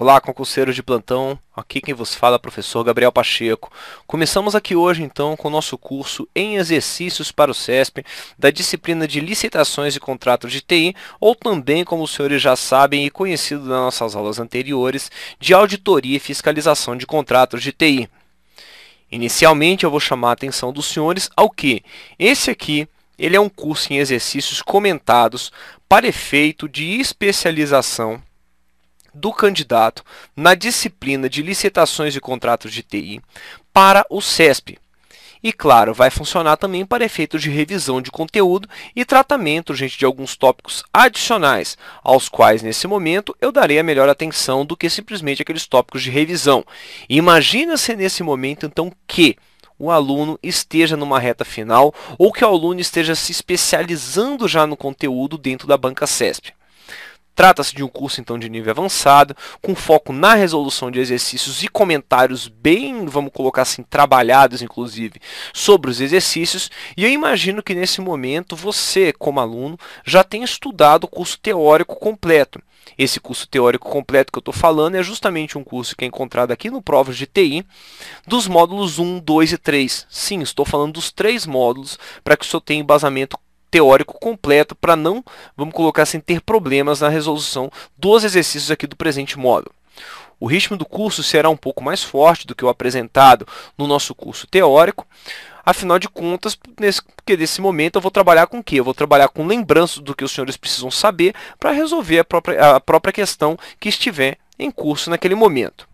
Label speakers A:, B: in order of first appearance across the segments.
A: Olá, concurseiros de plantão, aqui quem vos fala é o professor Gabriel Pacheco. Começamos aqui hoje então com o nosso curso em exercícios para o CESP da disciplina de licitações e contratos de TI, ou também, como os senhores já sabem e conhecido das nossas aulas anteriores, de auditoria e fiscalização de contratos de TI. Inicialmente eu vou chamar a atenção dos senhores ao que esse aqui ele é um curso em exercícios comentados para efeito de especialização do candidato na disciplina de licitações e contratos de TI para o CESP. E, claro, vai funcionar também para efeitos de revisão de conteúdo e tratamento, gente, de alguns tópicos adicionais, aos quais, nesse momento, eu darei a melhor atenção do que simplesmente aqueles tópicos de revisão. Imagina-se nesse momento, então, que o aluno esteja numa reta final ou que o aluno esteja se especializando já no conteúdo dentro da banca CESP. Trata-se de um curso, então, de nível avançado, com foco na resolução de exercícios e comentários bem, vamos colocar assim, trabalhados, inclusive, sobre os exercícios. E eu imagino que, nesse momento, você, como aluno, já tenha estudado o curso teórico completo. Esse curso teórico completo que eu estou falando é justamente um curso que é encontrado aqui no Provas de TI, dos módulos 1, 2 e 3. Sim, estou falando dos 3 módulos, para que o senhor tenha embasamento teórico completo, para não, vamos colocar assim, ter problemas na resolução dos exercícios aqui do presente módulo. O ritmo do curso será um pouco mais forte do que o apresentado no nosso curso teórico. Afinal de contas, porque nesse momento eu vou trabalhar com o quê? Eu vou trabalhar com lembranças do que os senhores precisam saber para resolver a própria questão que estiver em curso naquele momento.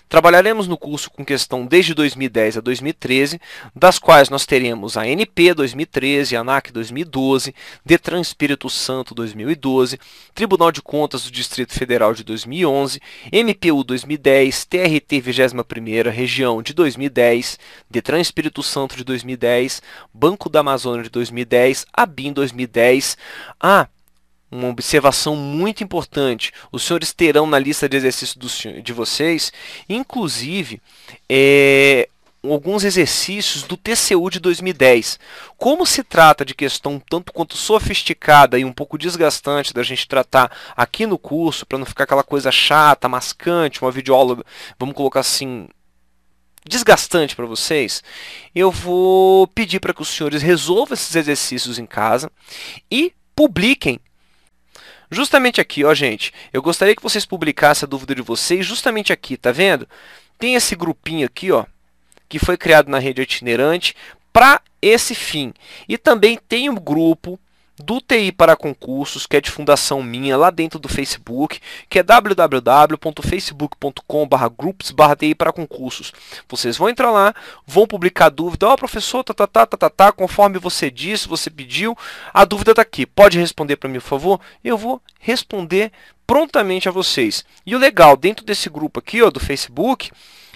A: Trabalharemos no curso com questão desde 2010 a 2013, das quais nós teremos a ANP 2013, ANAC 2012, DETRAN Espírito Santo 2012, Tribunal de Contas do Distrito Federal de 2011, MPU 2010, TRT 21ª Região de 2010, DETRAN Espírito Santo de 2010, Banco da Amazônia de 2010, ABIN 2010, uma observação muito importante, os senhores terão na lista de exercícios de vocês, inclusive, alguns exercícios do TCU de 2010. Como se trata de questão tanto quanto sofisticada e um pouco desgastante da gente tratar aqui no curso, para não ficar aquela coisa chata, mascante, uma videoaula, vamos colocar assim, desgastante para vocês, eu vou pedir para que os senhores resolvam esses exercícios em casa e publiquem. Justamente aqui, ó, gente, eu gostaria que vocês publicassem a dúvida de vocês justamente aqui, tá vendo? Tem esse grupinho aqui, ó, que foi criado na rede itinerante para esse fim. E também tem um grupo do TI para concursos, que é de fundação minha, lá dentro do Facebook, que é www.facebook.com/groups/TI para concursos. Vocês vão entrar lá, vão publicar dúvida, professor, conforme você disse, você pediu, a dúvida está aqui, pode responder para mim, por favor? Eu vou responder prontamente a vocês. E o legal, dentro desse grupo aqui, ó, do Facebook,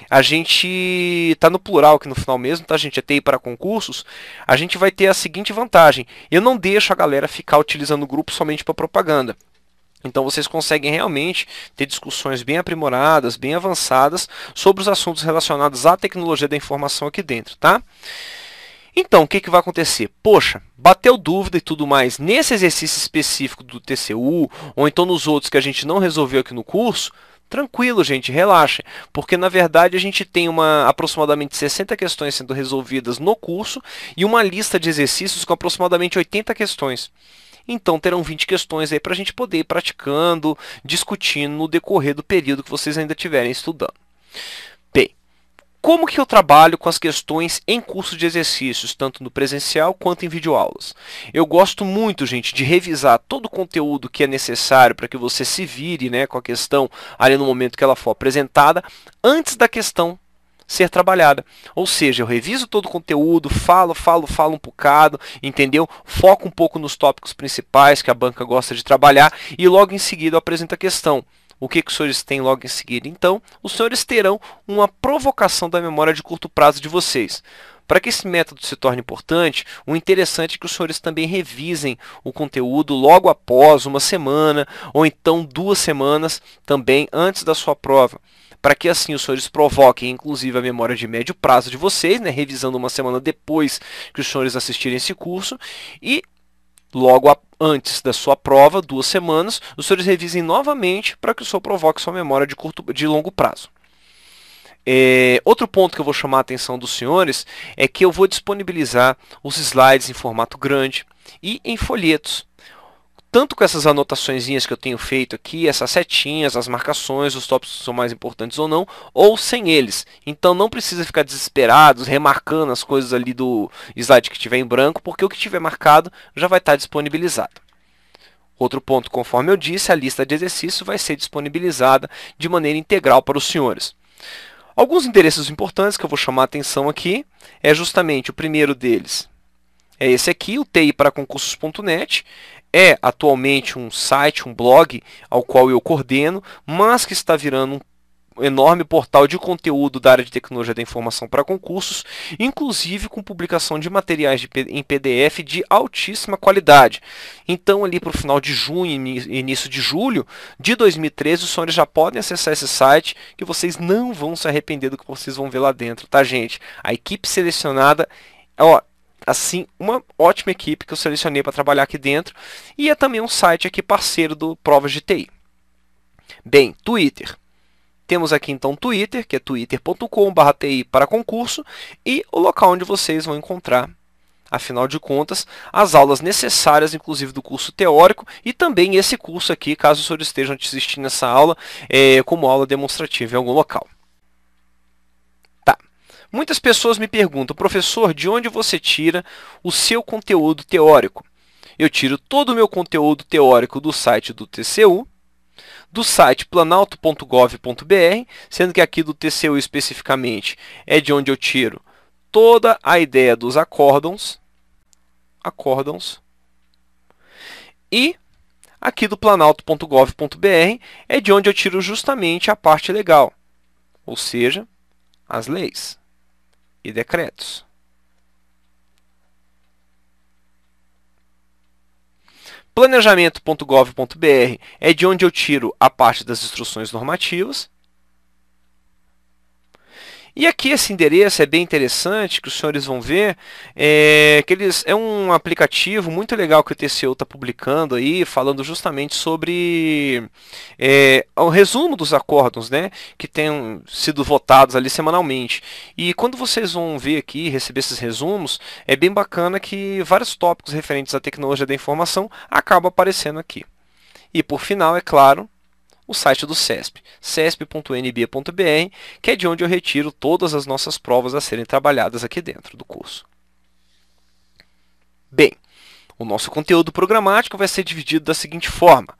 A: a gente está no plural aqui no final mesmo, tá, gente? É TI para concursos. A gente vai ter a seguinte vantagem: eu não deixo a galera ficar utilizando o grupo somente para propaganda. Então vocês conseguem realmente ter discussões bem aprimoradas, bem avançadas sobre os assuntos relacionados à tecnologia da informação aqui dentro, tá? Então, o que vai acontecer? Poxa, bateu dúvida e tudo mais nesse exercício específico do TCU, ou então nos outros que a gente não resolveu aqui no curso, tranquilo, gente, relaxa, porque na verdade a gente tem aproximadamente 60 questões sendo resolvidas no curso e uma lista de exercícios com aproximadamente 80 questões. Então terão 20 questões aí para a gente poder ir praticando, discutindo no decorrer do período que vocês ainda estiverem estudando. Bem, como que eu trabalho com as questões em curso de exercícios, tanto no presencial quanto em videoaulas? Eu gosto muito, gente, de revisar todo o conteúdo que é necessário para que você se vire, né, com a questão ali no momento que ela for apresentada, antes da questão ser trabalhada. Ou seja, eu reviso todo o conteúdo, falo um bocado, entendeu? Foco um pouco nos tópicos principais que a banca gosta de trabalhar e logo em seguida eu apresento a questão. O que os senhores têm logo em seguida? Então, os senhores terão uma provocação da memória de curto prazo de vocês. Para que esse método se torne importante, o interessante é que os senhores também revisem o conteúdo logo após uma semana, ou então 2 semanas também antes da sua prova. Para que assim os senhores provoquem, inclusive, a memória de médio prazo de vocês, né, revisando uma semana depois que os senhores assistirem esse curso, e logo antes da sua prova, 2 semanas, os senhores revisem novamente para que o senhor provoque sua memória de longo prazo. Outro ponto que eu vou chamar a atenção dos senhores é que eu vou disponibilizar os slides em formato grande e em folhetos. Tanto com essas anotaçõezinhas que eu tenho feito aqui, essas setinhas, as marcações, os tópicos que são mais importantes ou não, ou sem eles. Então não precisa ficar desesperados, remarcando as coisas ali do slide que estiver em branco, porque o que tiver marcado já vai estar disponibilizado. Outro ponto, conforme eu disse, a lista de exercícios vai ser disponibilizada de maneira integral para os senhores. Alguns endereços importantes que eu vou chamar a atenção aqui é justamente o primeiro deles. É esse aqui, o tiparaconcursos.net. É atualmente um site, um blog, ao qual eu coordeno, mas que está virando um enorme portal de conteúdo da área de tecnologia da informação para concursos, inclusive com publicação de materiais em PDF de altíssima qualidade. Então, ali para o final de junho e início de julho de 2013, os senhores já podem acessar esse site, que vocês não vão se arrepender do que vocês vão ver lá dentro, tá, gente? A equipe selecionada, ó, assim, uma ótima equipe que eu selecionei para trabalhar aqui dentro, e é também um site aqui parceiro do Provas de TI. Bem, Twitter. Temos aqui então o Twitter, que é twitter.com/TI para concurso, e o local onde vocês vão encontrar, afinal de contas, as aulas necessárias, inclusive do curso teórico, e também esse curso aqui, caso os senhores estejam assistindo essa aula como aula demonstrativa em algum local. Muitas pessoas me perguntam, professor, de onde você tira o seu conteúdo teórico? Eu tiro todo o meu conteúdo teórico do site do TCU, do site planalto.gov.br, sendo que aqui do TCU especificamente é de onde eu tiro toda a ideia dos acórdãos, e aqui do planalto.gov.br é de onde eu tiro justamente a parte legal, ou seja, as leis e decretos. Planejamento.gov.br é de onde eu tiro a parte das instruções normativas. E aqui esse endereço é bem interessante, que os senhores vão ver, que é um aplicativo muito legal que o TCU está publicando aí, falando justamente sobre o resumo dos acórdãos, né, que têm sido votados ali semanalmente. E quando vocês vão ver aqui, receber esses resumos, é bem bacana que vários tópicos referentes à tecnologia da informação acabam aparecendo aqui. E por final, é claro, o site do CESP, cesp.nb.br, que é de onde eu retiro todas as nossas provas a serem trabalhadas aqui dentro do curso. Bem, o nosso conteúdo programático vai ser dividido da seguinte forma.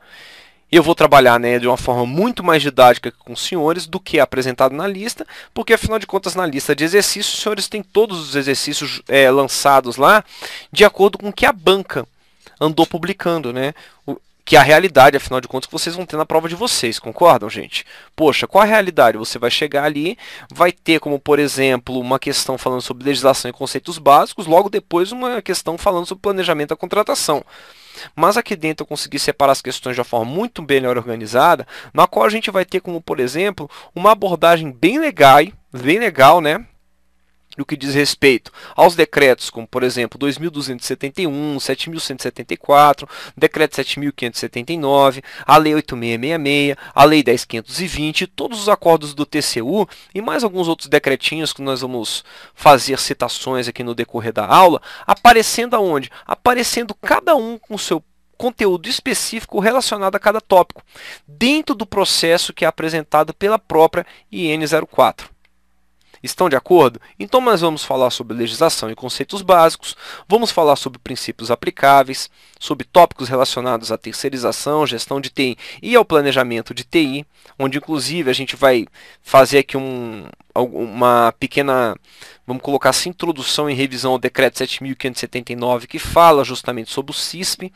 A: Eu vou trabalhar, né, de uma forma muito mais didática com os senhores do que é apresentado na lista, porque afinal de contas na lista de exercícios, os senhores têm todos os exercícios lançados lá de acordo com o que a banca andou publicando, né? Que é a realidade, afinal de contas, que vocês vão ter na prova de vocês, concordam, gente? Poxa, qual a realidade? Você vai chegar ali, vai ter como, por exemplo, uma questão falando sobre legislação e conceitos básicos, logo depois uma questão falando sobre planejamento da contratação. Mas aqui dentro eu consegui separar as questões de uma forma muito melhor organizada, na qual a gente vai ter como, por exemplo, uma abordagem bem legal, né? No que diz respeito aos decretos, como por exemplo 2.271, 7.174, decreto 7.579, a lei 8.666, a lei 10.520, todos os acordos do TCU e mais alguns outros decretinhos que nós vamos fazer citações aqui no decorrer da aula, aparecendo aonde? Aparecendo cada um com o seu conteúdo específico relacionado a cada tópico, dentro do processo que é apresentado pela própria IN 04. Estão de acordo? Então nós vamos falar sobre legislação e conceitos básicos, vamos falar sobre princípios aplicáveis, sobre tópicos relacionados à terceirização, gestão de TI e ao planejamento de TI, onde inclusive a gente vai fazer aqui uma pequena, vamos colocar assim, introdução e revisão ao decreto 7.579, que fala justamente sobre o CISP.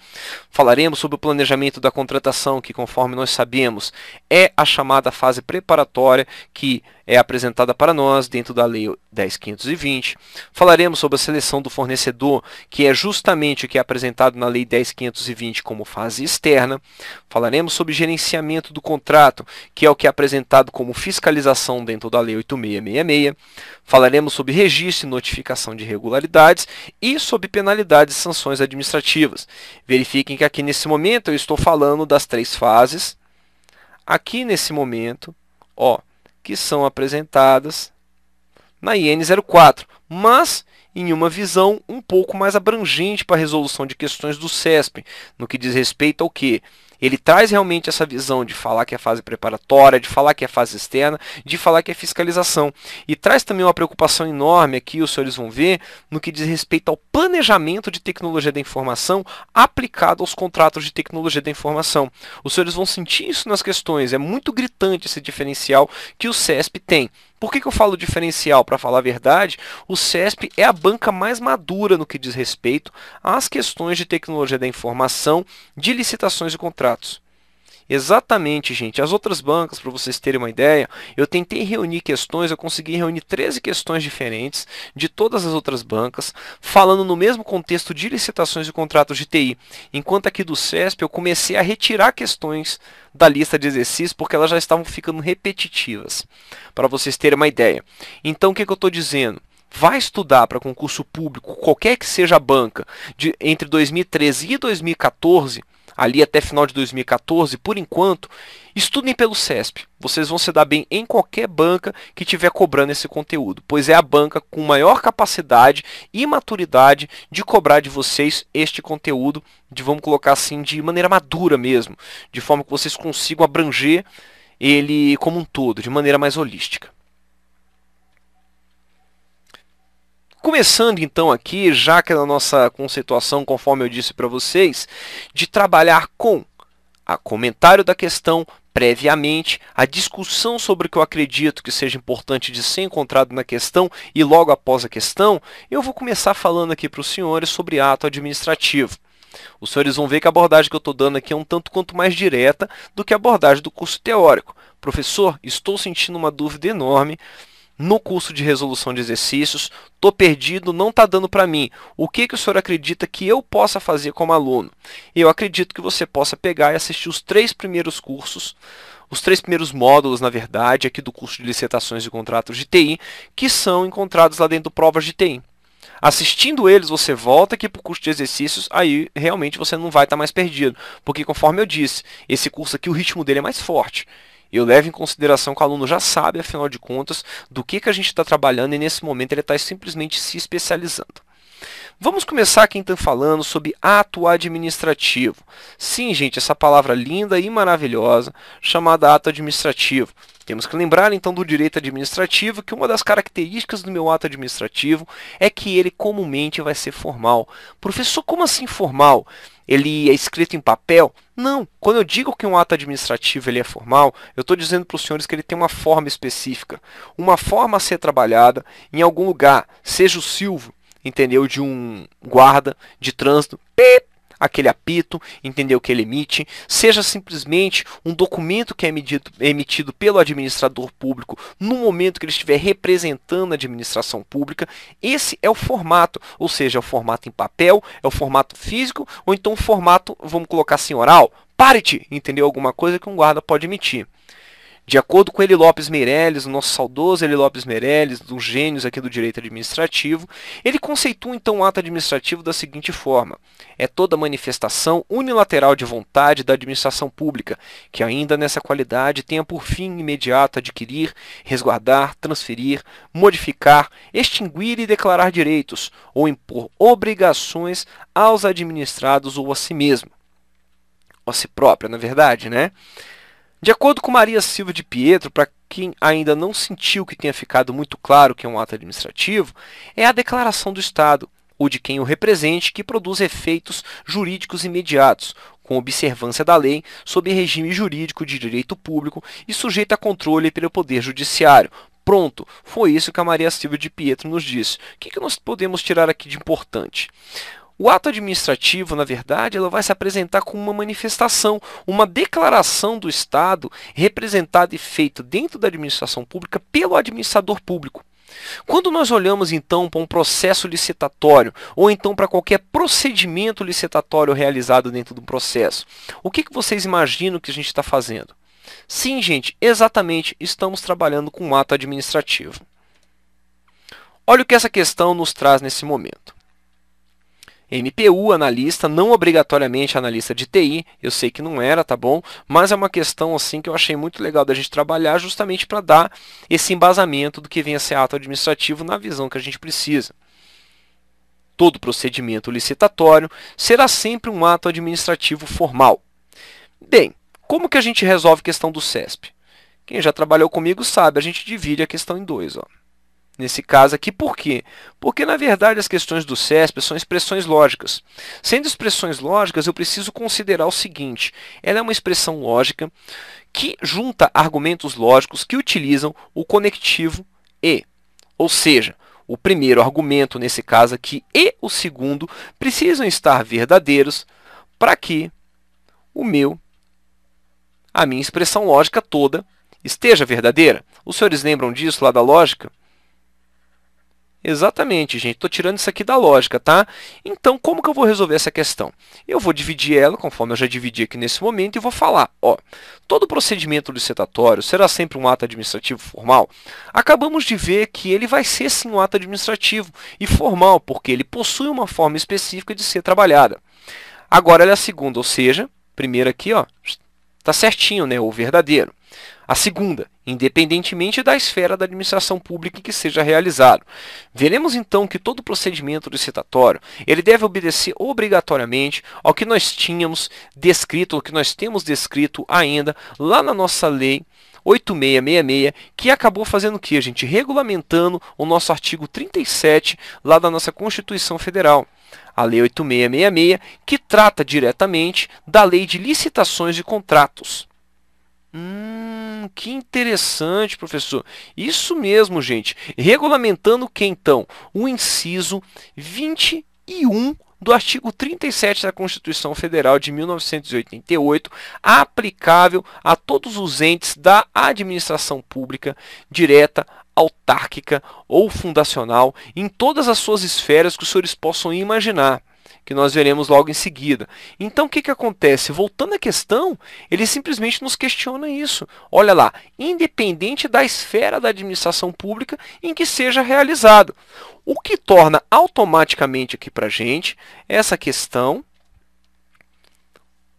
A: Falaremos sobre o planejamento da contratação, que conforme nós sabemos é a chamada fase preparatória, que é apresentada para nós dentro da lei 10.520. Falaremos sobre a seleção do fornecedor, que é justamente o que é apresentado na Lei 10.520 como fase externa. Falaremos sobre gerenciamento do contrato, que é o que é apresentado como fiscalização dentro da Lei 8.666. Falaremos sobre registro e notificação de irregularidades e sobre penalidades e sanções administrativas. Verifiquem que aqui nesse momento eu estou falando das 3 fases. Aqui nesse momento, que são apresentadas na IN 04, mas em uma visão um pouco mais abrangente para a resolução de questões do CESP, no que diz respeito ao quê? Ele traz realmente essa visão de falar que é fase preparatória, de falar que é fase externa, de falar que é fiscalização. E traz também uma preocupação enorme aqui, os senhores vão ver, no que diz respeito ao planejamento de tecnologia da informação aplicado aos contratos de tecnologia da informação. Os senhores vão sentir isso nas questões, é muito gritante esse diferencial que o CESP tem. Por que eu falo diferencial? Para falar a verdade, o CESP é a banca mais madura no que diz respeito às questões de tecnologia da informação, de licitações e contratos. Exatamente, gente. As outras bancas, para vocês terem uma ideia, eu tentei reunir questões, eu consegui reunir 13 questões diferentes de todas as outras bancas, falando no mesmo contexto de licitações e contratos de TI. Enquanto aqui do CESP eu comecei a retirar questões da lista de exercícios porque elas já estavam ficando repetitivas, para vocês terem uma ideia. Então, o que eu estou dizendo? Vai estudar para concurso público, qualquer que seja a banca, entre 2013 e 2014, ali até final de 2014, por enquanto, estudem pelo CESP. Vocês vão se dar bem em qualquer banca que estiver cobrando esse conteúdo, pois é a banca com maior capacidade e maturidade de cobrar de vocês este conteúdo, vamos colocar assim, de maneira madura mesmo, de forma que vocês consigam abranger ele como um todo, de maneira mais holística. Começando então aqui, já que é a nossa conceituação, conforme eu disse para vocês, de trabalhar com o comentário da questão previamente, a discussão sobre o que eu acredito que seja importante de ser encontrado na questão e logo após a questão, eu vou começar falando aqui para os senhores sobre ato administrativo. Os senhores vão ver que a abordagem que eu estou dando aqui é um tanto quanto mais direta do que a abordagem do curso teórico. Professor, estou sentindo uma dúvida enorme no curso de resolução de exercícios, estou perdido, não está dando para mim. O que o senhor acredita que eu possa fazer como aluno? Eu acredito que você possa pegar e assistir os 3 primeiros cursos, os 3 primeiros módulos, na verdade, aqui do curso de licitações e contratos de TI, que são encontrados lá dentro do Provas de TI. Assistindo eles, você volta aqui para o curso de exercícios, aí realmente você não vai estar mais perdido, porque conforme eu disse, esse curso aqui, o ritmo dele é mais forte. Eu levo em consideração que o aluno já sabe, afinal de contas, do que a gente está trabalhando e nesse momento ele está simplesmente se especializando. Vamos começar aqui então falando sobre ato administrativo. Sim, gente, essa palavra linda e maravilhosa chamada ato administrativo. Temos que lembrar então do direito administrativo que uma das características do meu ato administrativo é que ele comumente vai ser formal. Professor, como assim formal? Ele é escrito em papel? Não. Quando eu digo que um ato administrativo ele é formal, eu estou dizendo para os senhores que ele tem uma forma específica, uma forma a ser trabalhada em algum lugar, seja o silvo, entendeu, de um guarda de trânsito, aquele apito, entendeu, que ele emite, seja simplesmente um documento que é emitido pelo administrador público no momento que ele estiver representando a administração pública. Esse é o formato, ou seja, é o formato em papel, é o formato físico, ou então o formato, vamos colocar assim, oral, parte, entendeu, alguma coisa que um guarda pode emitir. De acordo com Eli Lopes Meirelles, o nosso saudoso Eli Lopes Meirelles, dos gênios aqui do direito administrativo, ele conceitua então o ato administrativo da seguinte forma: é toda manifestação unilateral de vontade da administração pública, que ainda nessa qualidade tenha por fim imediato adquirir, resguardar, transferir, modificar, extinguir e declarar direitos, ou impor obrigações aos administrados ou a si mesmo. Ou a si própria, na verdade, né? De acordo com Maria Silva de Pietro, para quem ainda não sentiu que tenha ficado muito claro que é um ato administrativo, é a declaração do Estado, ou de quem o represente, que produz efeitos jurídicos imediatos, com observância da lei, sob regime jurídico de direito público e sujeito a controle pelo Poder Judiciário. Pronto, foi isso que a Maria Silva de Pietro nos disse. O que nós podemos tirar aqui de importante? O ato administrativo, na verdade, ela vai se apresentar como uma manifestação, uma declaração do Estado representada e feita dentro da administração pública pelo administrador público. Quando nós olhamos então para um processo licitatório ou então para qualquer procedimento licitatório realizado dentro do processo, o que vocês imaginam que a gente está fazendo? Sim, gente, exatamente, estamos trabalhando com um ato administrativo. Olha o que essa questão nos traz nesse momento. MPU, analista, não obrigatoriamente analista de TI, eu sei que não era, tá bom? Mas é uma questão assim que eu achei muito legal da gente trabalhar justamente para dar esse embasamento do que vem a ser ato administrativo na visão que a gente precisa. Todo procedimento licitatório será sempre um ato administrativo formal. Bem, como que a gente resolve a questão do CESP? Quem já trabalhou comigo sabe, a gente divide a questão em dois, ó. Nesse caso aqui, por quê? Porque, na verdade, as questões do CESP são expressões lógicas. Sendo expressões lógicas, eu preciso considerar o seguinte: ela é uma expressão lógica que junta argumentos lógicos que utilizam o conectivo e. Ou seja, o primeiro argumento, nesse caso aqui, e o segundo precisam estar verdadeiros para que a minha expressão lógica toda esteja verdadeira. Os senhores lembram disso lá da lógica? Exatamente, gente. Estou tirando isso aqui da lógica, tá? Então, como que eu vou resolver essa questão? Eu vou dividir ela, conforme eu já dividi aqui nesse momento, e vou falar, ó, todo procedimento licitatório será sempre um ato administrativo formal? Acabamos de ver que ele vai ser, sim, um ato administrativo e formal, porque ele possui uma forma específica de ser trabalhada. Agora, ela é a segunda, ou seja, primeiro aqui, ó, tá certinho, né? O verdadeiro. A segunda, independentemente da esfera da administração pública em que seja realizado. Veremos então que todo procedimento licitatório ele deve obedecer obrigatoriamente ao que nós tínhamos descrito, ao que nós temos descrito ainda lá na nossa lei 8666, que acabou fazendo o que, gente? Regulamentando o nosso artigo 37 lá da nossa Constituição Federal. A Lei 8666, que trata diretamente da Lei de Licitações de Contratos. Que interessante, professor. Isso mesmo, gente. Regulamentando o que, então? O inciso 21 do artigo 37 da Constituição Federal de 1988, aplicável a todos os entes da administração pública, direta, autárquica ou fundacional, em todas as suas esferas que os senhores possam imaginar, que nós veremos logo em seguida. Então, o que acontece? Voltando à questão, ele simplesmente nos questiona isso. Olha lá, independente da esfera da administração pública em que seja realizado. O que torna automaticamente aqui para a gente essa questão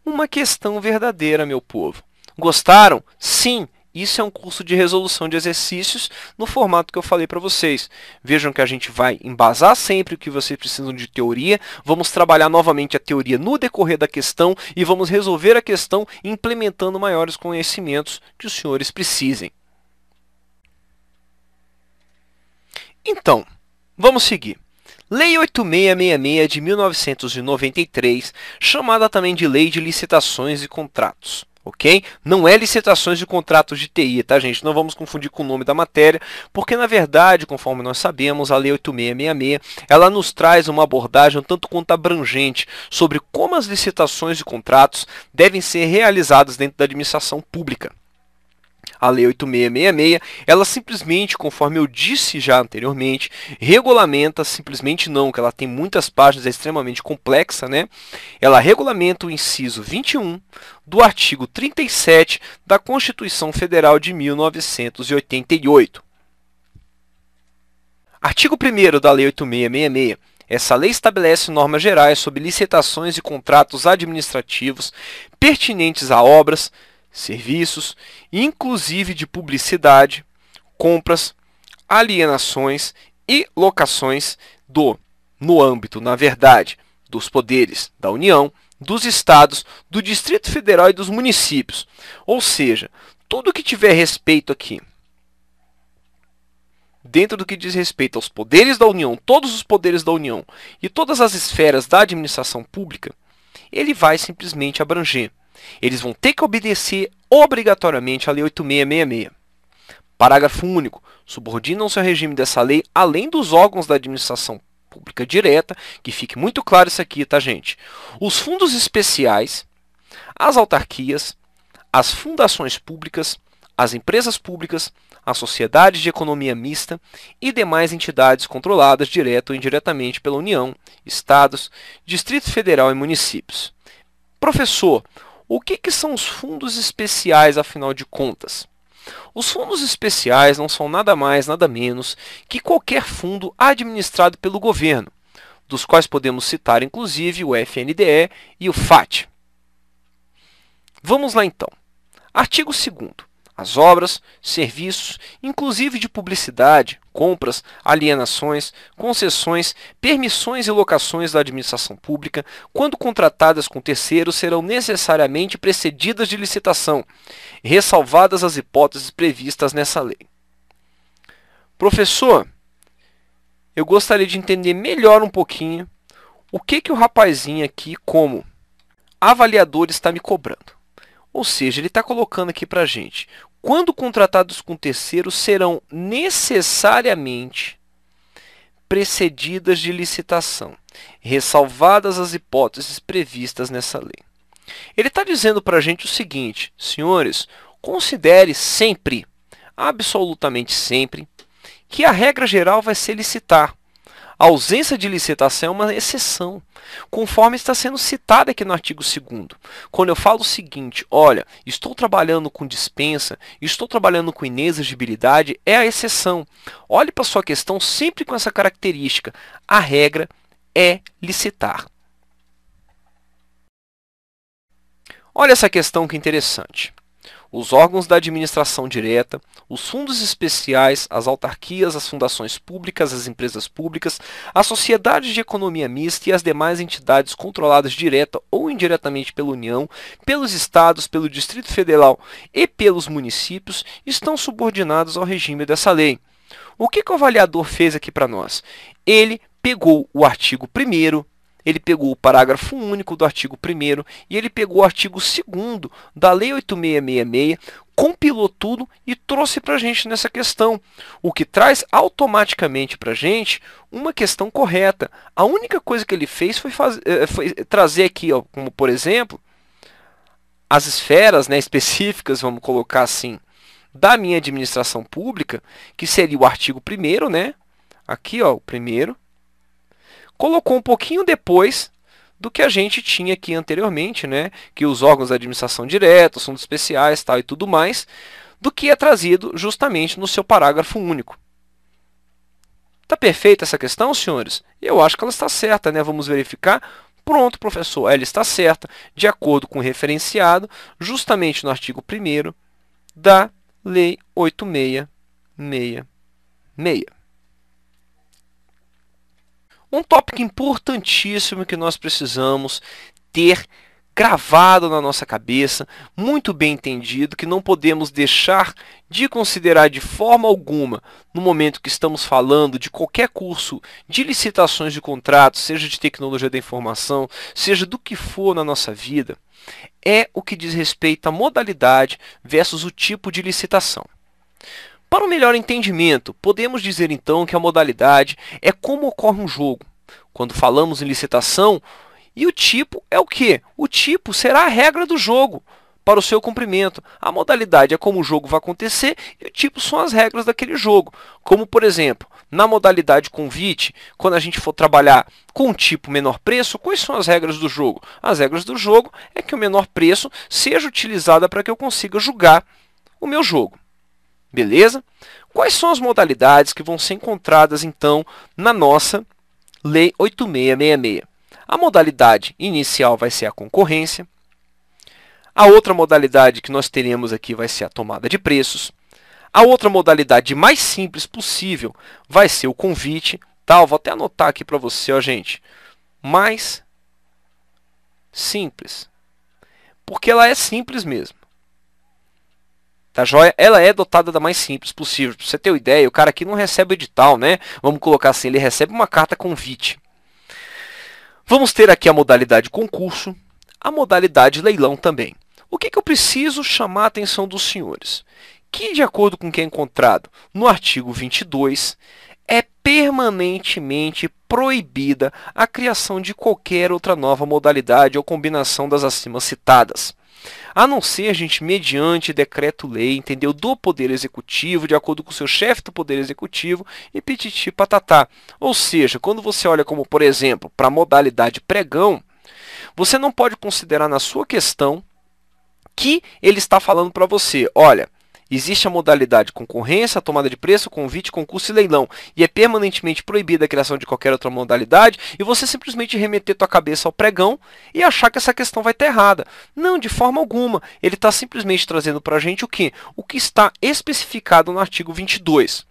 A: uma questão verdadeira, meu povo. Gostaram? Sim! Isso é um curso de resolução de exercícios no formato que eu falei para vocês. Vejam que a gente vai embasar sempre o que vocês precisam de teoria, vamos trabalhar novamente a teoria no decorrer da questão e vamos resolver a questão implementando maiores conhecimentos que os senhores precisem. Então, vamos seguir. Lei 8666 de 1993, chamada também de Lei de Licitações e Contratos. Ok? Não é licitações de contratos de TI, tá, gente? Não vamos confundir com o nome da matéria, porque, na verdade, conforme nós sabemos, a Lei 8666, ela nos traz uma abordagem um tanto quanto abrangente sobre como as licitações de contratos devem ser realizadas dentro da administração pública. A Lei 8666, ela simplesmente, conforme eu disse já anteriormente, regulamenta, simplesmente não, que ela tem muitas páginas, é extremamente complexa, né? Ela regulamenta o inciso 21 do artigo 37 da Constituição Federal de 1988. Artigo 1º da Lei 8666. Essa lei estabelece normas gerais sobre licitações e contratos administrativos pertinentes a obras, serviços, inclusive de publicidade, compras, alienações e locações no âmbito, na verdade, dos poderes da União, dos estados, do Distrito Federal e dos municípios. Ou seja, tudo que tiver respeito aqui, dentro do que diz respeito aos poderes da União, todos os poderes da União e todas as esferas da administração pública, ele vai simplesmente abranger. Eles vão ter que obedecer obrigatoriamente à Lei 8666. Parágrafo único. Subordinam-se ao regime dessa lei, além dos órgãos da administração pública direta, que fique muito claro isso aqui, tá, gente? Os fundos especiais, as autarquias, as fundações públicas, as empresas públicas, as sociedades de economia mista e demais entidades controladas direta ou indiretamente pela União, Estados, Distrito Federal e municípios. Professor, o que são os fundos especiais, afinal de contas? Os fundos especiais não são nada mais, nada menos que qualquer fundo administrado pelo governo, dos quais podemos citar inclusive o FNDE e o FAT. Vamos lá então. Artigo 2º. As obras, serviços, inclusive de publicidade, compras, alienações, concessões, permissões e locações da administração pública, quando contratadas com terceiros, serão necessariamente precedidas de licitação, ressalvadas as hipóteses previstas nessa lei. Professor, eu gostaria de entender melhor um pouquinho o que o rapazinho aqui, como avaliador, está me cobrando. Ou seja, ele está colocando aqui para a gente, quando contratados com terceiros, serão necessariamente precedidas de licitação, ressalvadas as hipóteses previstas nessa lei. Ele está dizendo para a gente o seguinte: senhores, considere sempre, absolutamente sempre, que a regra geral vai ser licitar. A ausência de licitação é uma exceção, conforme está sendo citado aqui no artigo 2º. Quando eu falo o seguinte, olha, estou trabalhando com dispensa, estou trabalhando com inexigibilidade, é a exceção. Olhe para a sua questão sempre com essa característica. A regra é licitar. Olha essa questão que interessante. Os órgãos da administração direta, os fundos especiais, as autarquias, as fundações públicas, as empresas públicas, as sociedades de economia mista e as demais entidades controladas direta ou indiretamente pela União, pelos estados, pelo Distrito Federal e pelos municípios estão subordinados ao regime dessa lei. O que o avaliador fez aqui para nós? Ele pegou o artigo 1º, ele pegou o parágrafo único do artigo 1º e ele pegou o artigo 2º da Lei 8666, compilou tudo e trouxe para a gente nessa questão, o que traz automaticamente para a gente uma questão correta. A única coisa que ele fez foi trazer aqui, ó, como por exemplo, as esferas, né, específicas, vamos colocar assim, da minha administração pública, que seria o artigo 1º, né? Aqui, ó, o 1º. Colocou um pouquinho depois do que a gente tinha aqui anteriormente, né? Que os órgãos da administração direta, os fundos especiais, tal e tudo mais, do que é trazido justamente no seu parágrafo único. Está perfeita essa questão, senhores? Eu acho que ela está certa, né? Vamos verificar. Pronto, professor, ela está certa, de acordo com o referenciado, justamente no artigo 1º da Lei 8666. Um tópico importantíssimo que nós precisamos ter gravado na nossa cabeça, muito bem entendido, que não podemos deixar de considerar de forma alguma no momento que estamos falando de qualquer curso de licitações de contratos, seja de tecnologia da informação, seja do que for na nossa vida, é o que diz respeito à modalidade versus o tipo de licitação. Para um melhor entendimento, podemos dizer então que a modalidade é como ocorre um jogo. Quando falamos em licitação, e o tipo é o quê? O tipo será a regra do jogo para o seu cumprimento. A modalidade é como o jogo vai acontecer e o tipo são as regras daquele jogo. Como, por exemplo, na modalidade convite, quando a gente for trabalhar com um tipo menor preço, quais são as regras do jogo? As regras do jogo é que o menor preço seja utilizado para que eu consiga julgar o meu jogo. Beleza? Quais são as modalidades que vão ser encontradas, então, na nossa Lei 8666? A modalidade inicial vai ser a concorrência. A outra modalidade que nós teremos aqui vai ser a tomada de preços. A outra modalidade mais simples possível vai ser o convite. Tá? Eu vou até anotar aqui para você, ó, gente. Mais simples. Porque ela é simples mesmo. Tá joia? Ela é dotada da mais simples possível. Para você ter uma ideia, o cara aqui não recebe edital, né? Vamos colocar assim, ele recebe uma carta convite. Vamos ter aqui a modalidade concurso, a modalidade leilão também. O que eu preciso chamar a atenção dos senhores? Que, de acordo com o que é encontrado no artigo 22, é permanentemente proibida a criação de qualquer outra nova modalidade ou combinação das acima citadas. a não ser, gente, mediante decreto-lei, entendeu? Do Poder Executivo, de acordo com o seu chefe do Poder Executivo e pititi patatá. Ou seja, quando você olha como, por exemplo, para a modalidade pregão, você não pode considerar na sua questão que ele está falando para você, olha, existe a modalidade concorrência, tomada de preço, convite, concurso e leilão, e é permanentemente proibida a criação de qualquer outra modalidade, e você simplesmente remeter tua cabeça ao pregão e achar que essa questão vai estar errada. Não, de forma alguma. Ele está simplesmente trazendo para a gente o quê? O que está especificado no artigo 22.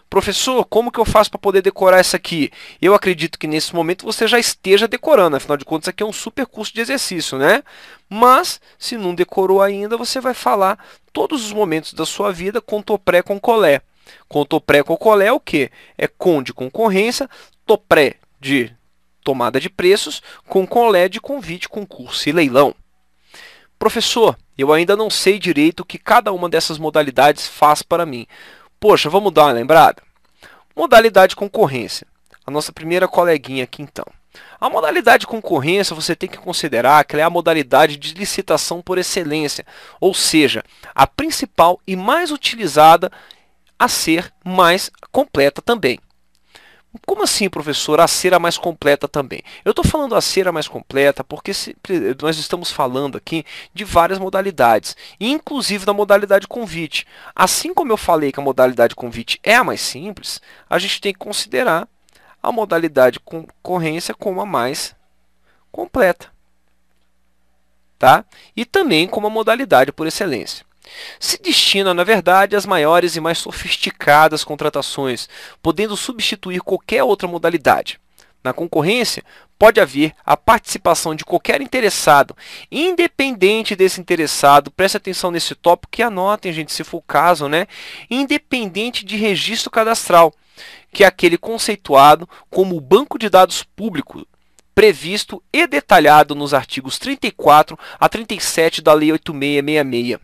A: Professor, como que eu faço para poder decorar isso aqui? Eu acredito que nesse momento você já esteja decorando, afinal de contas, isso aqui é um super curso de exercício, né? Mas, se não decorou ainda, você vai falar todos os momentos da sua vida com topré com colé. Com topré com colé é o quê? É com de concorrência, topré de tomada de preços, com colé de convite, concurso e leilão. Professor, eu ainda não sei direito o que cada uma dessas modalidades faz para mim. Poxa, vamos dar uma lembrada? Modalidade concorrência. A nossa primeira coleguinha aqui então. A modalidade concorrência você tem que considerar que ela é a modalidade de licitação por excelência, ou seja, a principal e mais utilizada a ser mais completa também. Como assim, professor, a ser a mais completa também? Eu estou falando a ser a mais completa porque nós estamos falando aqui de várias modalidades, inclusive da modalidade convite. Assim como eu falei que a modalidade convite é a mais simples, a gente tem que considerar a modalidade concorrência como a mais completa, tá? E também como a modalidade por excelência. Se destina, na verdade, às maiores e mais sofisticadas contratações, podendo substituir qualquer outra modalidade. Na concorrência, pode haver a participação de qualquer interessado, independente desse interessado, preste atenção nesse tópico e anotem, gente, se for o caso, né? Independente de registro cadastral, que é aquele conceituado como o banco de dados público, previsto e detalhado nos artigos 34 a 37 da Lei 8666.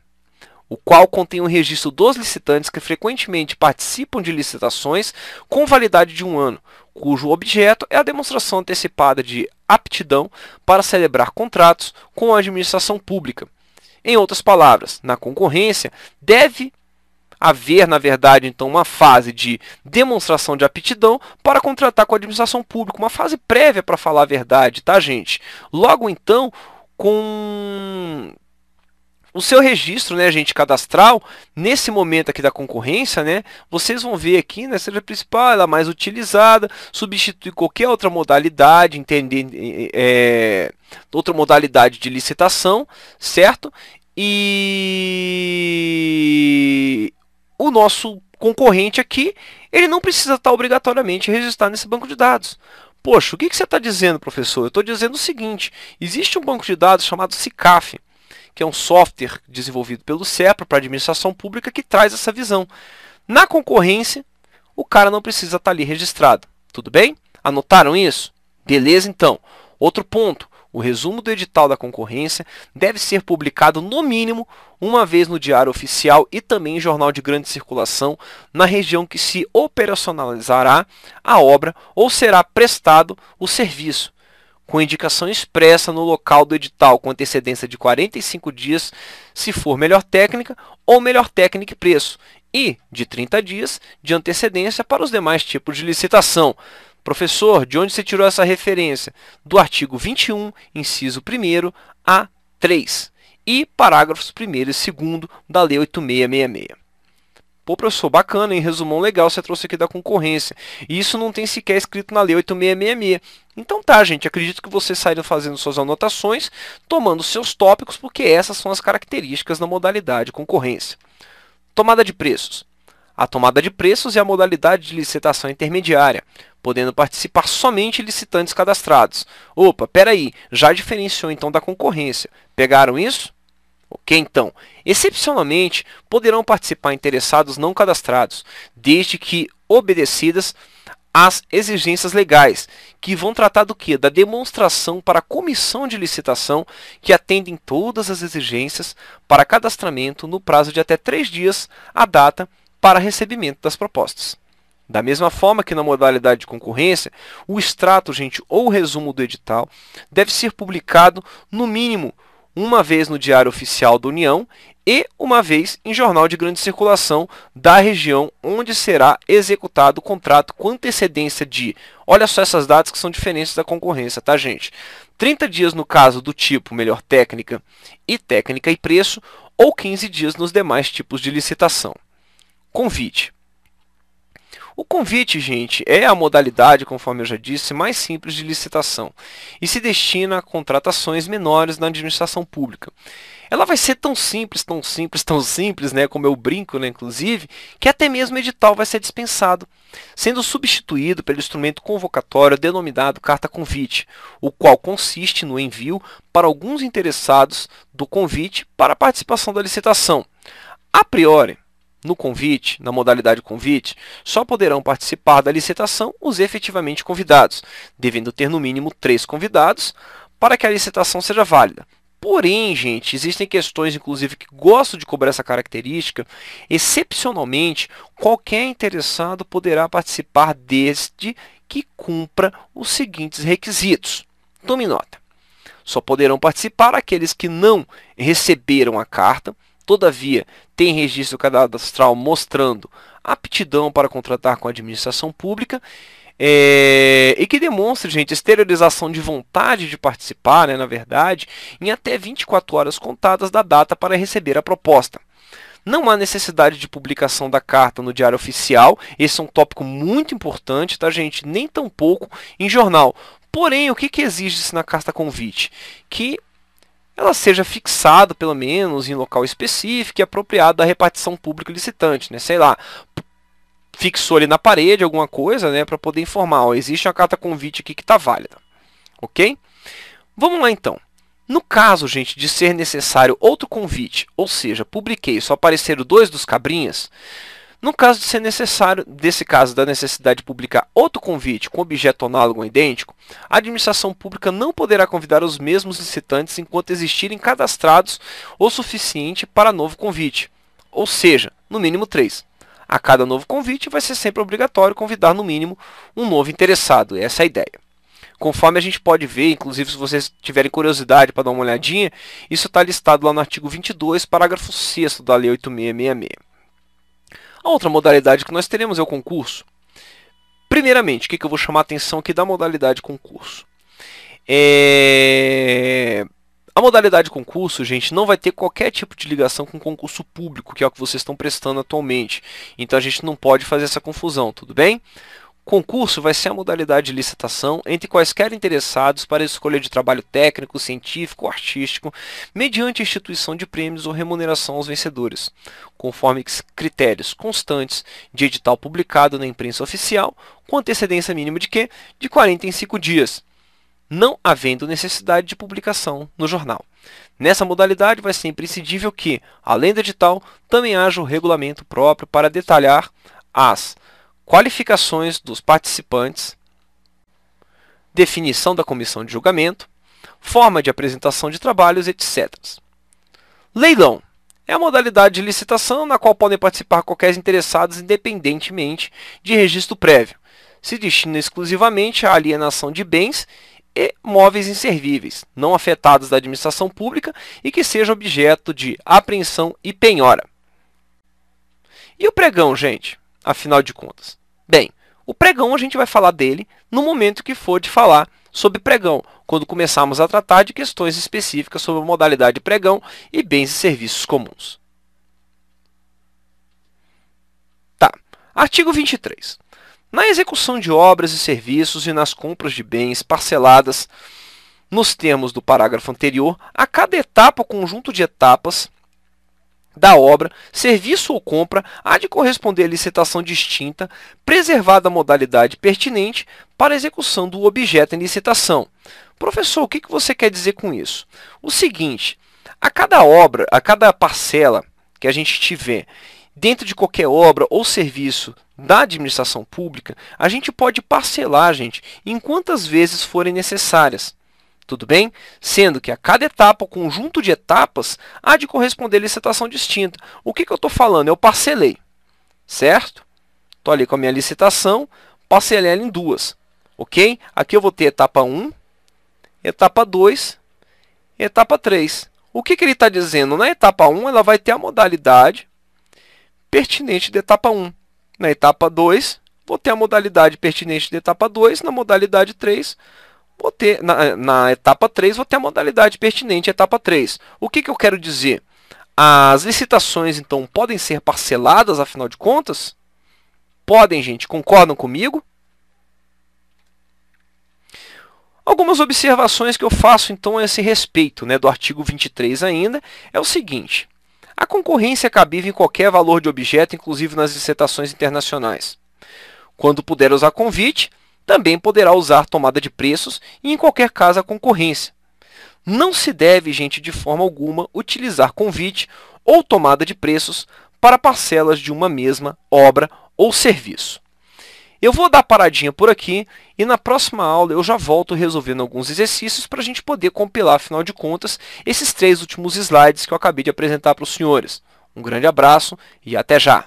A: O qual contém um registro dos licitantes que frequentemente participam de licitações com validade de 1 ano, cujo objeto é a demonstração antecipada de aptidão para celebrar contratos com a administração pública. Em outras palavras, na concorrência, deve haver, na verdade, então, uma fase de demonstração de aptidão para contratar com a administração pública, uma fase prévia para falar a verdade, tá, gente? Logo, então, com o seu registro, né, gente, cadastral, nesse momento aqui da concorrência, né, vocês vão ver aqui, né, seja a principal, ela mais utilizada, substitui qualquer outra modalidade, outra modalidade de licitação, certo? E o nosso concorrente aqui, ele não precisa estar obrigatoriamente registrado nesse banco de dados. Poxa, o que você está dizendo, professor? Eu estou dizendo o seguinte, existe um banco de dados chamado SICAF, que é um software desenvolvido pelo CEPRA para a administração pública que traz essa visão. Na concorrência, o cara não precisa estar ali registrado. Tudo bem? Anotaram isso? Beleza, então. Outro ponto. O resumo do edital da concorrência deve ser publicado no mínimo uma vez no Diário Oficial e também em jornal de grande circulação na região que se operacionalizará a obra ou será prestado o serviço, com indicação expressa no local do edital com antecedência de 45 dias, se for melhor técnica ou melhor técnica e preço, e de 30 dias de antecedência para os demais tipos de licitação. Professor, de onde você tirou essa referência? Do artigo 21, inciso 1º a 3 e parágrafos 1º e 2º da Lei 8666. Pô, professor, bacana, hein? Resumão legal você trouxe aqui da concorrência. E isso não tem sequer escrito na Lei 8666. Então tá, gente, acredito que vocês saíram fazendo suas anotações, tomando seus tópicos, porque essas são as características da modalidade concorrência. Tomada de preços. A tomada de preços é a modalidade de licitação intermediária, podendo participar somente licitantes cadastrados. Opa, peraí, já diferenciou então da concorrência. Pegaram isso? Ok, então, excepcionalmente, poderão participar interessados não cadastrados, desde que obedecidas às exigências legais, que vão tratar do quê? Da demonstração para a comissão de licitação, que atendem todas as exigências para cadastramento no prazo de até 3 dias a data para recebimento das propostas. Da mesma forma que na modalidade de concorrência, o extrato, gente, ou o resumo do edital deve ser publicado no mínimo uma vez no Diário Oficial da União e uma vez em jornal de grande circulação da região onde será executado o contrato com antecedência de, olha só essas datas que são diferentes da concorrência, tá, gente? 30 dias no caso do tipo melhor técnica e preço, ou 15 dias nos demais tipos de licitação. Convite. O convite, gente, é a modalidade, conforme eu já disse, mais simples de licitação e se destina a contratações menores na administração pública. Ela vai ser tão simples, né, como eu brinco, né, inclusive, que até mesmo o edital vai ser dispensado, sendo substituído pelo instrumento convocatório denominado carta convite, o qual consiste no envio para alguns interessados do convite para a participação da licitação. A priori, no convite, na modalidade convite, só poderão participar da licitação os efetivamente convidados, devendo ter no mínimo 3 convidados para que a licitação seja válida. Porém, gente, existem questões, inclusive, que gostam de cobrar essa característica. Excepcionalmente, qualquer interessado poderá participar desde que cumpra os seguintes requisitos. Tome nota. Só poderão participar aqueles que não receberam a carta, todavia, tem registro cadastral mostrando aptidão para contratar com a administração pública e que demonstre, gente, exteriorização de vontade de participar, né, na verdade, em até 24 horas contadas da data para receber a proposta. Não há necessidade de publicação da carta no Diário Oficial, esse é um tópico muito importante, tá, gente? Nem tampouco em jornal. Porém, o que exige-se na carta convite? Que ela seja fixada, pelo menos, em local específico e apropriado da repartição pública licitante, né? Sei lá, fixou ali na parede alguma coisa, né, para poder informar, ó, existe uma carta convite aqui que está válida, ok? Vamos lá, então. No caso, gente, de ser necessário outro convite, ou seja, publiquei, só apareceram 2 dos cabrinhas, no caso de ser necessário, desse caso da necessidade de publicar outro convite com objeto análogo ou idêntico, a administração pública não poderá convidar os mesmos licitantes enquanto existirem cadastrados o suficiente para novo convite, ou seja, no mínimo 3. A cada novo convite vai ser sempre obrigatório convidar no mínimo um novo interessado, essa é a ideia. Conforme a gente pode ver, inclusive se vocês tiverem curiosidade para dar uma olhadinha, isso está listado lá no artigo 22, parágrafo 6º da Lei 8666. A outra modalidade que nós teremos é o concurso. Primeiramente, o que eu vou chamar a atenção aqui da modalidade concurso? A modalidade concurso, gente, não vai ter qualquer tipo de ligação com concurso público, que é o que vocês estão prestando atualmente. Então, a gente não pode fazer essa confusão, tudo bem? Concurso vai ser a modalidade de licitação entre quaisquer interessados para a escolha de trabalho técnico, científico ou artístico, mediante instituição de prêmios ou remuneração aos vencedores, conforme critérios constantes de edital publicado na imprensa oficial, com antecedência mínima de quê? De 45 dias, não havendo necessidade de publicação no jornal. Nessa modalidade vai ser imprescindível que, além do edital, também haja o regulamento próprio para detalhar as qualificações dos participantes, definição da comissão de julgamento, forma de apresentação de trabalhos, etc. Leilão é a modalidade de licitação na qual podem participar qualquer interessados independentemente de registro prévio. Se destina exclusivamente à alienação de bens e móveis inservíveis, não afetados da administração pública e que seja objeto de apreensão e penhora. E o pregão, gente? Afinal de contas. Bem, o pregão a gente vai falar dele no momento que for de falar sobre pregão, quando começarmos a tratar de questões específicas sobre a modalidade de pregão e bens e serviços comuns. Tá. Artigo 23. Na execução de obras e serviços e nas compras de bens parceladas nos termos do parágrafo anterior, a cada etapa ou conjunto de etapas da obra, serviço ou compra há de corresponder a licitação distinta, preservada a modalidade pertinente para a execução do objeto em licitação. Professor, o que você quer dizer com isso? O seguinte, a cada obra, a cada parcela que a gente tiver dentro de qualquer obra ou serviço da administração pública, a gente pode parcelar, gente, em quantas vezes forem necessárias. Tudo bem? Sendo que a cada etapa, o conjunto de etapas, há de corresponder licitação distinta. O que eu estou falando? Eu parcelei, certo? Estou ali com a minha licitação, parcelei ela em 2, ok? Aqui eu vou ter etapa 1, etapa 2, etapa 3. O que ele está dizendo? Na etapa 1, ela vai ter a modalidade pertinente da etapa 1. Na etapa 2, vou ter a modalidade pertinente da etapa 2. Na modalidade 3, vou ter, na etapa 3, vou ter a modalidade pertinente à etapa 3. O que eu quero dizer? As licitações, então, podem ser parceladas, afinal de contas? Podem, gente. Concordam comigo? Algumas observações que eu faço, então, a esse respeito, do artigo 23 ainda, é o seguinte. A concorrência é cabível em qualquer valor de objeto, inclusive nas licitações internacionais. Quando puder usar convite, também poderá usar tomada de preços e, em qualquer caso, a concorrência. Não se deve, gente, de forma alguma, utilizar convite ou tomada de preços para parcelas de uma mesma obra ou serviço. Eu vou dar paradinha por aqui e na próxima aula eu já volto resolvendo alguns exercícios para a gente poder compilar, afinal de contas, esses 3 últimos slides que eu acabei de apresentar para os senhores. Um grande abraço e até já!